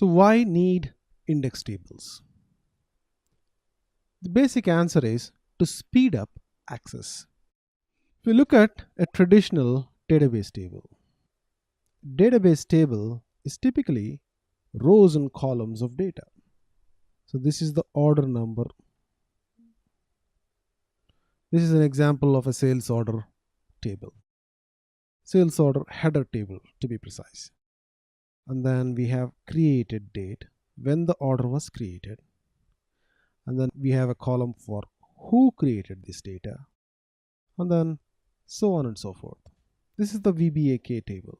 So why need index tables? The basic answer is to speed up access. If you look at a traditional database table is typically rows and columns of data. So this is the order number. This is an example of a sales order table. Sales order header table to be precise. And then we have created date, when the order was created. And then we have a column for who created this data. And then so on and so forth. This is the VBAK table.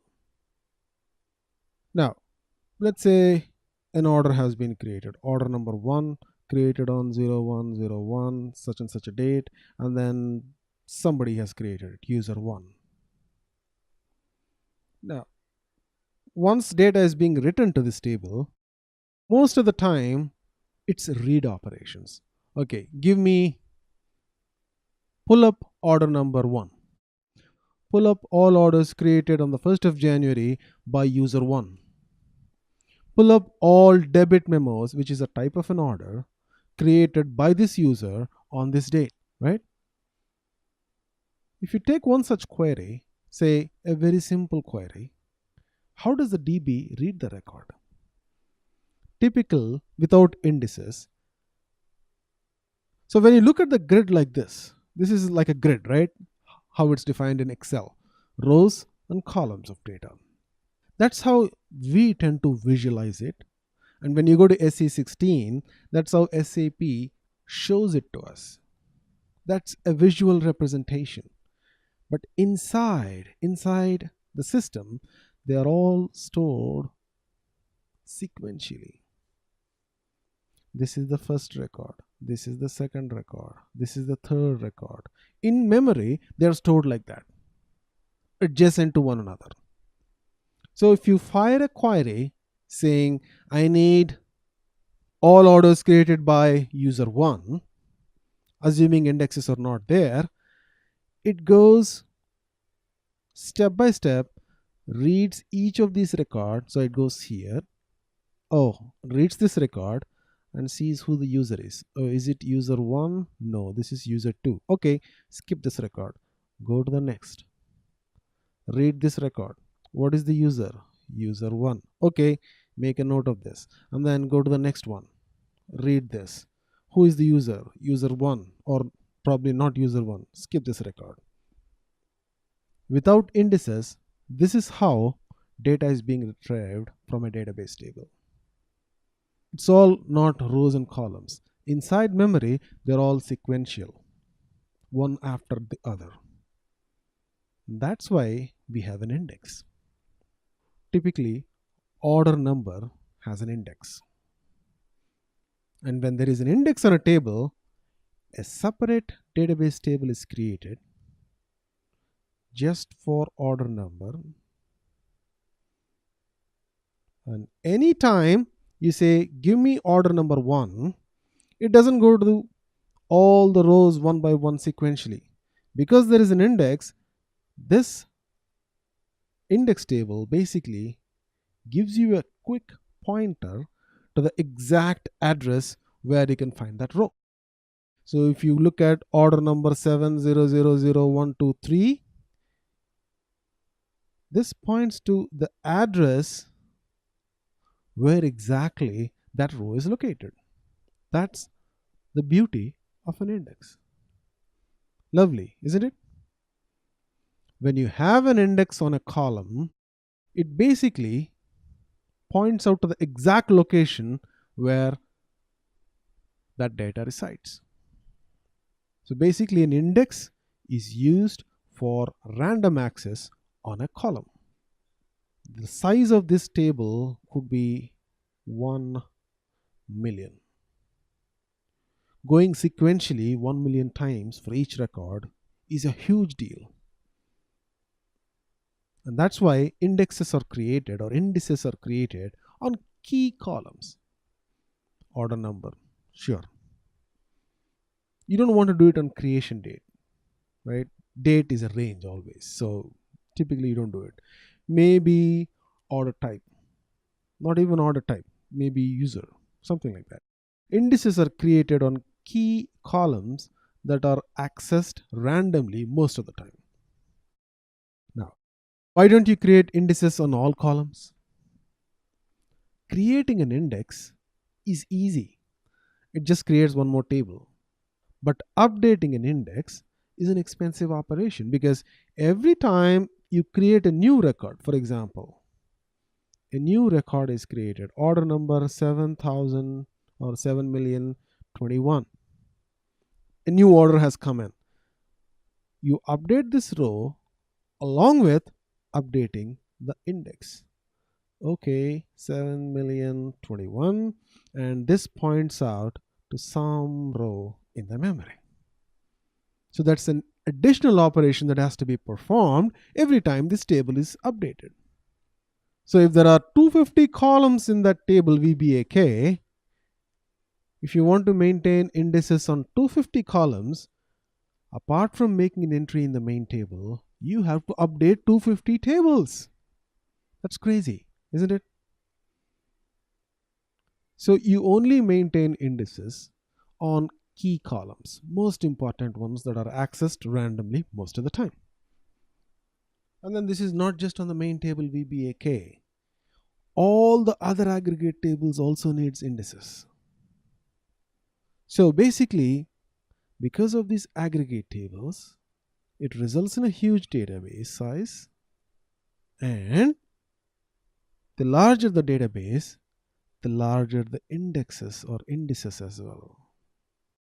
Now, let's say an order has been created. Order number 1 created on 0101 such and such a date, and then somebody has created it, user 1. Now, once data is being written to this table, most of the time it's read operations. Okay, pull up order number 1. Pull up all orders created on the 1st of January by user 1. Pull up all debit memos, which is a type of an order created by this user on this date, right? If you take one such query, say a very simple query, how does the DB read the record? Typical without indices. So when you look at the grid like this is like a grid, right? How it's defined in Excel, rows and columns of data. That's how we tend to visualize it. And when you go to SE16, that's how SAP shows it to us. That's a visual representation. But inside the system, they are all stored sequentially. This is the first record. This is the second record. This is the third record. In memory, they are stored like that, adjacent to one another. So if you fire a query saying, I need all orders created by user 1, assuming indexes are not there, it goes step by step, reads each of these records. So it goes here. Reads this record and sees who the user is. Is it user 1? No, this is user 2. Okay, skip this record. Go to the next. Read this record. What is the user? User 1. Okay, make a note of this. And then go to the next one. Read this. Who is the user? User 1, or probably not user 1. Skip this record. Without indices, this is how data is being retrieved from a database table. It's all not rows and columns. Inside memory, they're all sequential, one after the other. That's why we have an index. Typically, order number has an index. And when there is an index on a table, a separate database table is created just for order number. And anytime you say, give me order number 1, it doesn't go to all the rows one by one sequentially. Because there is an index, this index table basically gives you a quick pointer to the exact address where you can find that row. So if you look at order number 7000123, this points to the address where exactly that row is located. That's the beauty of an index. Lovely, isn't it? When you have an index on a column, it basically points out to the exact location where that data resides. So basically, an index is used for random access on a column. The size of this table could be 1 million. Going sequentially 1 million times for each record is a huge deal. And that's why indexes are created, or indices are created on key columns. Order number, sure. You don't want to do it on creation date, right? Date is a range always. So typically you don't do it. Maybe order type, not even order type. maybe user, something like that. Indices are created on key columns that are accessed randomly most of the time. Now, why don't you create indices on all columns? Creating an index is easy. It just creates one more table. But updating an index is an expensive operation because every time you create a new record, for example, a new record is created, order number 7,000 or 7,021. A new order has come in. You update this row along with updating the index. Okay, 7,021, and this points out to some row in the memory. So that's an additional operation that has to be performed every time this table is updated. So if there are 250 columns in that table VBAK, if you want to maintain indices on 250 columns, apart from making an entry in the main table, you have to update 250 tables. That's crazy, isn't it? So you only maintain indices on key columns, most important ones that are accessed randomly most of the time. And then this is not just on the main table VBAK. All the other aggregate tables also needs indices. So basically, because of these aggregate tables, it results in a huge database size, and the larger the database, the larger the indexes or indices as well.